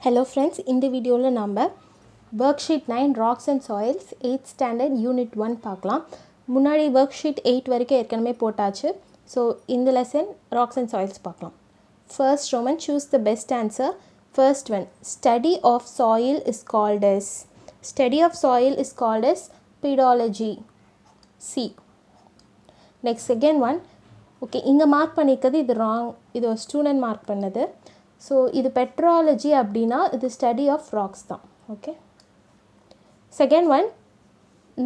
Hello friends, இந்த வீடியோவில் நம்ம worksheet 9 rocks and soils 8th standard unit 1 பார்க்கலாம். முன்னாடி worksheet 8 வரைக்கும் ஏற்கனவே போட்டாச்சு. ஸோ இந்த லெசன் rocks and soils பார்க்கலாம். First Roman, choose the best answer. First one, study of soil is called as pedology. C. Next second one, okay, இங்கே mark பண்ணிக்கிறது இது ராங், இது ஒரு ஸ்டூடெண்ட் மார்க் பண்ணது. ஸோ இது பெட்ராலஜி அப்படின்னா இது ஸ்டடி ஆஃப் ராக்ஸ் தான். Okay, second one,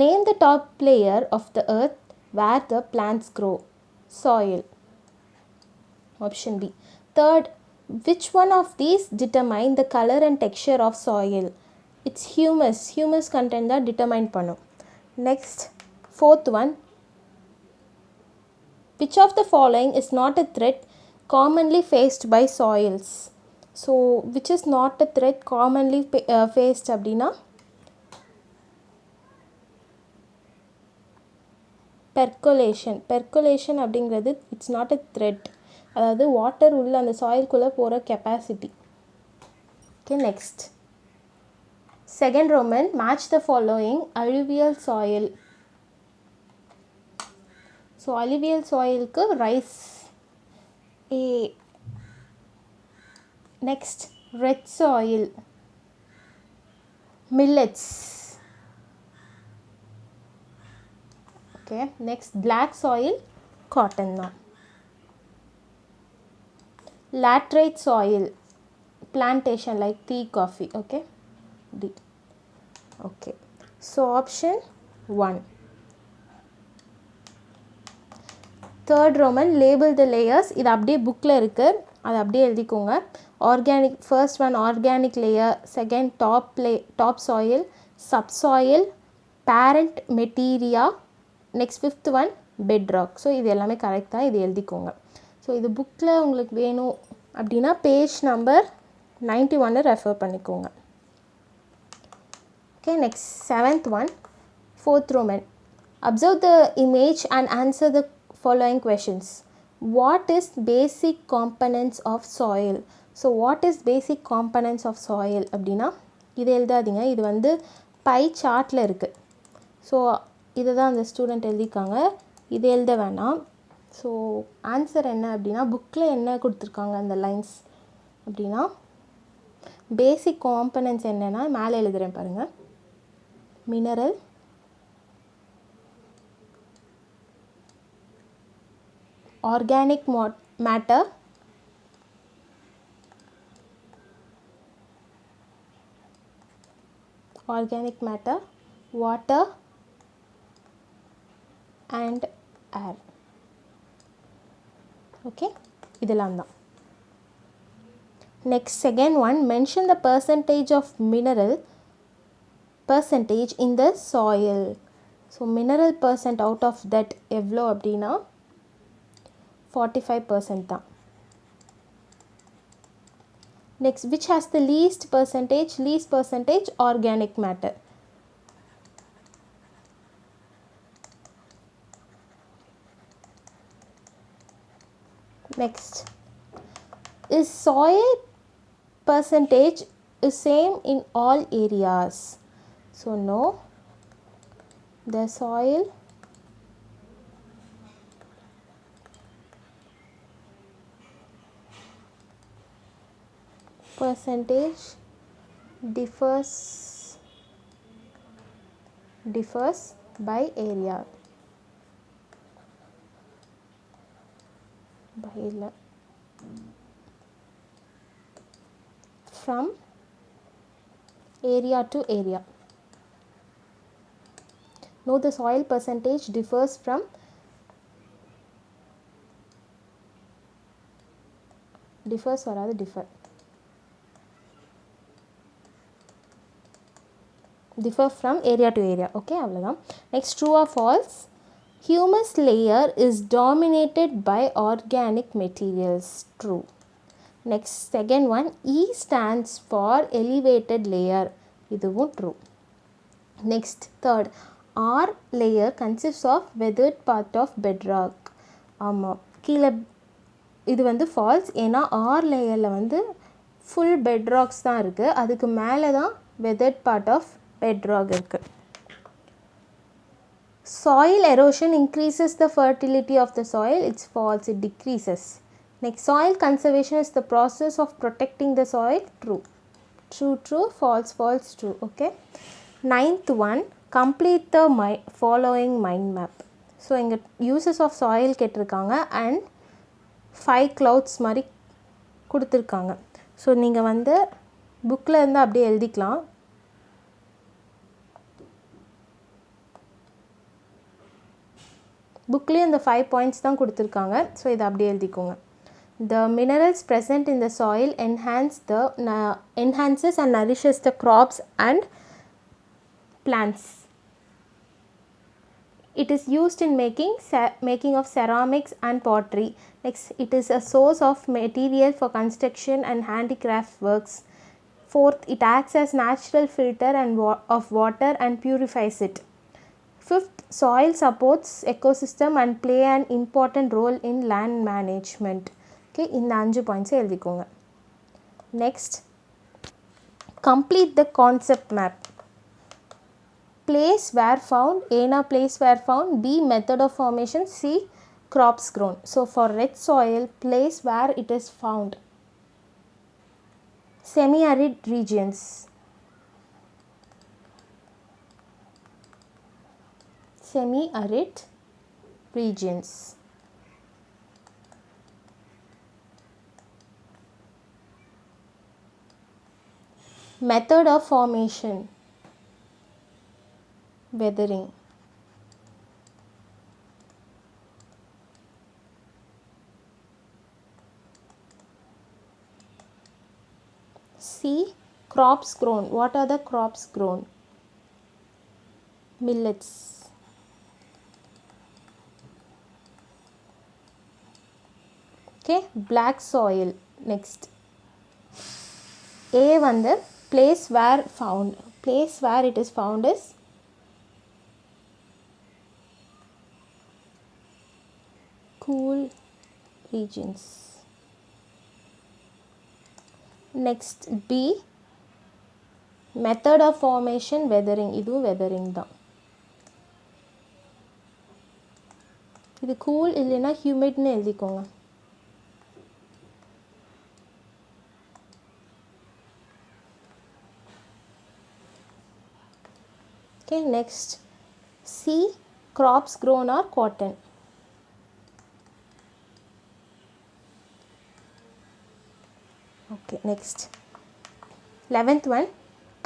name the top layer of the earth where the plants grow. Soil, option B. Third, which one of these determine the color and texture of soil? It's humus content தான் determine பண்ணும். Next, fourth one, which of the following is not a threat commonly faced by soils? So which is not a threat commonly faced அப்படின்னா percolation அப்படிங்கிறது it's not a threat, அதாவது water உள்ள அந்த சாயில்குள்ளே போகிற capacity. Okay, next second Roman, match the following alluvial soil. So alluvial soilக்கு rice A. Next, red soil, millets. Okay, next black soil, cotton. Laterite soil, plantation like tea, coffee. Okay, D. Okay, so option 1. Third Roman, label the layers. இது அப்படியே புக்கில் இருக்குது, அது அப்படியே எழுதிக்கோங்க. Organic, first one organic layer, second top soil, subsoil, parent material, next fifth one bed rock. So இது எல்லாமே correct தான், இது எழுதிக்கோங்க. ஸோ இது புக்கில் உங்களுக்கு வேணும் அப்படின்னா பேஜ் நம்பர் 91 ரெஃபர் பண்ணிக்கோங்க. Okay, next seventh one, fourth Roman, observe the image and answer the following questions. What is basic components of soil? So what is basic components of soil அப்படின்னா இது எழுதாதீங்க, இது வந்து பை சார்ட்டில் இருக்குது. So இதை தான் அந்த ஸ்டூடெண்ட் எழுதியிருக்காங்க, இது எழுத வேணாம். ஸோ ஆன்சர் என்ன அப்படின்னா புக்கில் என்ன கொடுத்துருக்காங்க அந்த லைன்ஸ் அப்படின்னா பேசிக் காம்பனன்ட்ஸ் என்னென்னா மேலே எழுதுகிறேன் பாருங்கள். Mineral, organic matter, water and air. Okay, இதெல்லாம் தான். Next, second one, mention the percentage of mineral in the soil. So mineral percent out of that எவ்வளோ அப்படின்னா 45% தான். Next, which has the least percentage organic matter. Next, is soil percentage is same in all areas? So no, the soil percentage differs by area. From area to area. No, the soil percentage differs from differ from area to area. Okay, அவ்வளோதான். Next, true or false, humus layer is dominated by organic materials. True. Next, second one, E stands for elevated layer. இதுவும் true. Next, third, R layer consists of weathered part of bedrock. ஆமாம், கீழே இது வந்து falls, ஏன்னா R லேயரில் வந்து full பெட்ராக்ஸ் தான் இருக்குது. அதுக்கு மேலே தான் வெதர்ட் பார்ட் ஆஃப் பெட்ராக் இருக்குது. Soil erosion increases the fertility of the soil. It's false, it decreases. Next, soil conservation is the process of protecting the soil. True. True, true, false, false, true. Okay. Ninth one, complete the following mind map. So இங்கே uses of soil கேட்டிருக்காங்க and 5 clouds மாதிரி கொடுத்துருக்காங்க. So நீங்கள் வந்து புக்கில் இருந்து அப்படியே எழுதிக்கலாம். புக்லேயும் இந்த 5 பாயிண்ட்ஸ் தான் கொடுத்துருக்காங்க. ஸோ இதை அப்படியே எழுதிக்கோங்க. The minerals present in the soil enhances and nourishes the crops and plants. It is used in making of ceramics and pottery. Next, it is a source of material for construction and handicraft works. Fourth, it acts as natural filter of water and purifies it. Fifth, soil supports ecosystem and play an important role in land management. Okay, இந்த 5 பாயிண்ட்ஸை எழுதிக்கோங்க. Next, complete the concept map. Place where found, A place where found, B method of formation, C crops grown. So for red soil, place where it is found, semi-arid regions. Semi-arid regions. Method of formation, weathering. C, crops grown. What are the crops grown? Millets. Okay, black soil. Next, A வந்து place where found. Place where it is found is cool regions. Next, B method of formation, weathering. இது weathering தான். இது cool இல்லைன்னா humidன்னு எழுதிக்கோங்க. Okay, next, C crops grown or cotton. Okay, next, 11th one,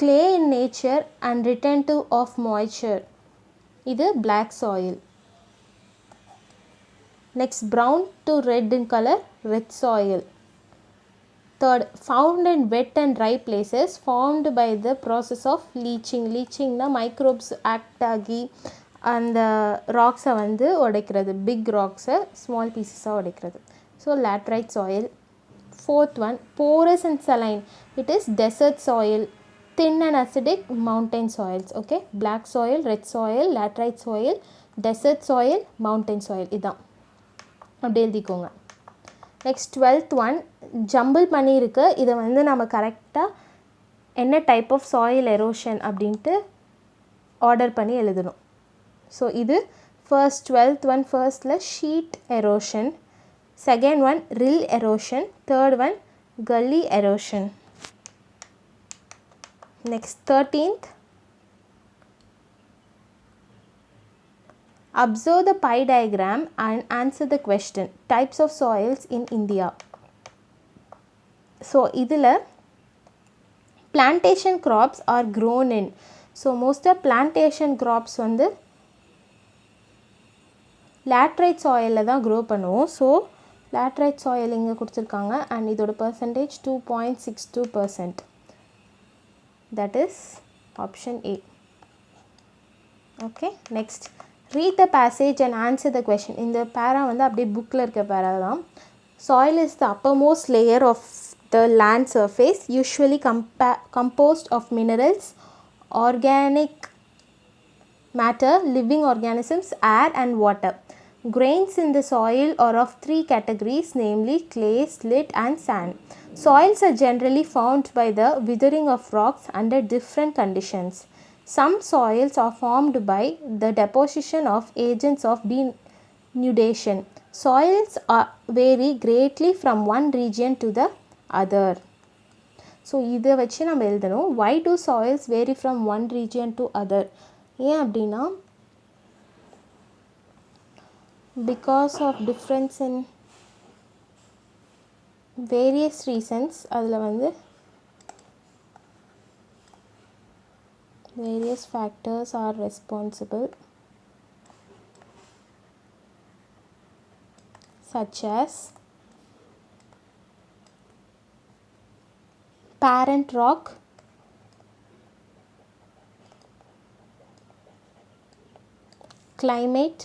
clay in nature and retentive of moisture. இது black soil. Next, brown to red in color, red soil. Third, found in wet and dry places formed by the process of leaching. Leaching na microbes act ஆகி அந்த ராக்ஸை வந்து உடைக்கிறது, big ராக்ஸை small பீசஸாக உடைக்கிறது. So laterite soil. Fourth one, porous and saline. It is desert soil. Thin and acidic, mountain soils. Okay, black soil, red soil, laterite soil, desert soil, mountain soil. இதான் அப்படி எழுதிக்கோங்க. Next 12th one, jumble பண்ணியிருக்கு. இதை வந்து நம்ம கரெக்டாக என்ன type of soil erosion அப்படின்ட்டு ஆர்டர் பண்ணி எழுதணும். ஸோ இது ஃபர்ஸ்ட் 12th ஒன் ஃபர்ஸ்டில் sheet erosion, second one rill erosion, third one gully erosion. Next 13th, observe the pie diagram and answer the question, types of soils in India. So இதில் plantation crops are grown in. So most of plantation crops வந்து laterite soil தான் grow பண்ணுவோம். So laterite soil இங்கே கொடுத்துருக்காங்க and இதோட percentage 2.62%. That is option A. Okay, next, read the passage and answer the question. இந்த பேரா வந்து அப்படியே புக்கில் இருக்க பேரா தான். Soil is the uppermost layer of the land surface, usually composed of minerals, organic matter, living organisms, air and water. Grains in the soil are of 3 categories, namely clay, silt and sand. Soils are generally formed by the withering of rocks under different conditions. Some soils are formed by the deposition of agents of denudation. Soils vary greatly from one region to the other. So இதை வச்சு நம்ம எழுதணும். why do soils vary from one region to other? ஏன் அப்படின்னா because of difference in various reasons, அதில் வந்து various factors are responsible, such as parent rock, climate,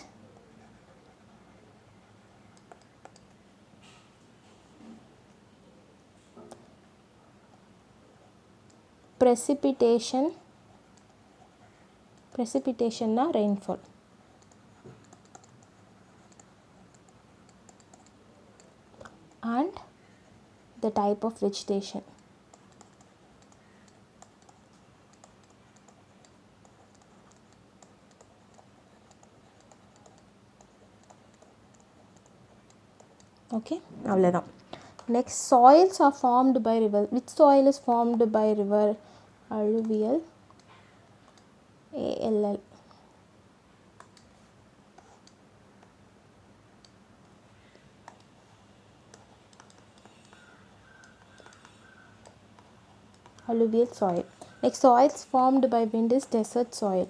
precipitation na rainfall, and the type of vegetation. Okay, அவ்வளோதான். Next, soils are formed by river. Which soil is formed by river? Alluvial, ALL. Alluvial soil. Next, soils formed by wind is desert soil.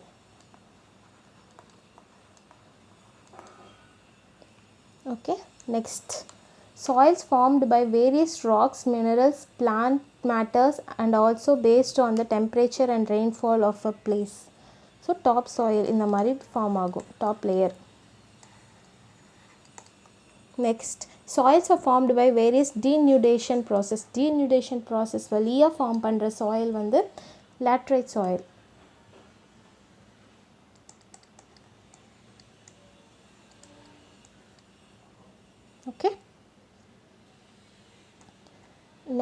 Okay, next, soils formed by various rocks, minerals, plant matters, and also based on the temperature and rainfall of a place. So top soil இந்த மாதிரி form ஆகும், top layer. Next, soils are formed by various denudation process. Denudation process வழியாக form பண்ணுற soil வந்து laterite soil. Okay.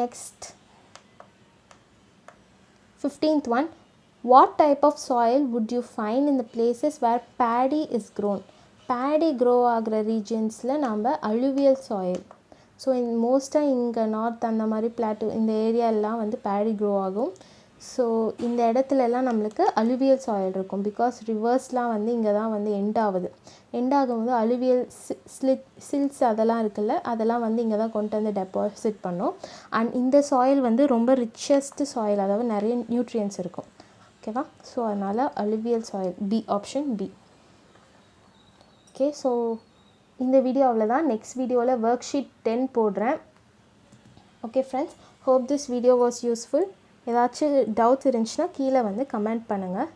Next, 15th one, what type of soil would you find in the places where paddy is grown? Paddy grow ஆகிற ரீஜன்ஸில் நம்ம alluvial soil. So மோஸ்ட்டாக இங்கே north அந்த மாதிரி Plato இந்த ஏரியாலாம் வந்து paddy grow ஆகும். ஸோ இந்த இடத்துலலாம் நம்மளுக்கு alluvial soil இருக்கும். பிகாஸ் ரிவர்ஸ்லாம் வந்து இங்கே தான் வந்து எண்ட் ஆகும்போது alluvial சில்ஸ் அதெல்லாம் இருக்குல்ல, அதெல்லாம் வந்து இங்கே தான் கொண்டு வந்து டெபாசிட் பண்ணோம். அண்ட் இந்த சாயில் வந்து ரொம்ப ரிச்சஸ்ட் சாயில், அதாவது நிறைய நியூட்ரியன்ஸ் இருக்கும். ஓகேவா? ஸோ அதனால் alluvial soil, B, option B. Okay, so இந்த வீடியோ அவ்வளோதான். நெக்ஸ்ட் வீடியோவில் ஒர்க் ஷீட் 10 போடுறேன். Okay friends, hope this video was useful. ஏதாச்சும் டவுட்ஸ் இருந்துச்சுன்னா கீழே வந்து கமெண்ட் பண்ணுங்கள்.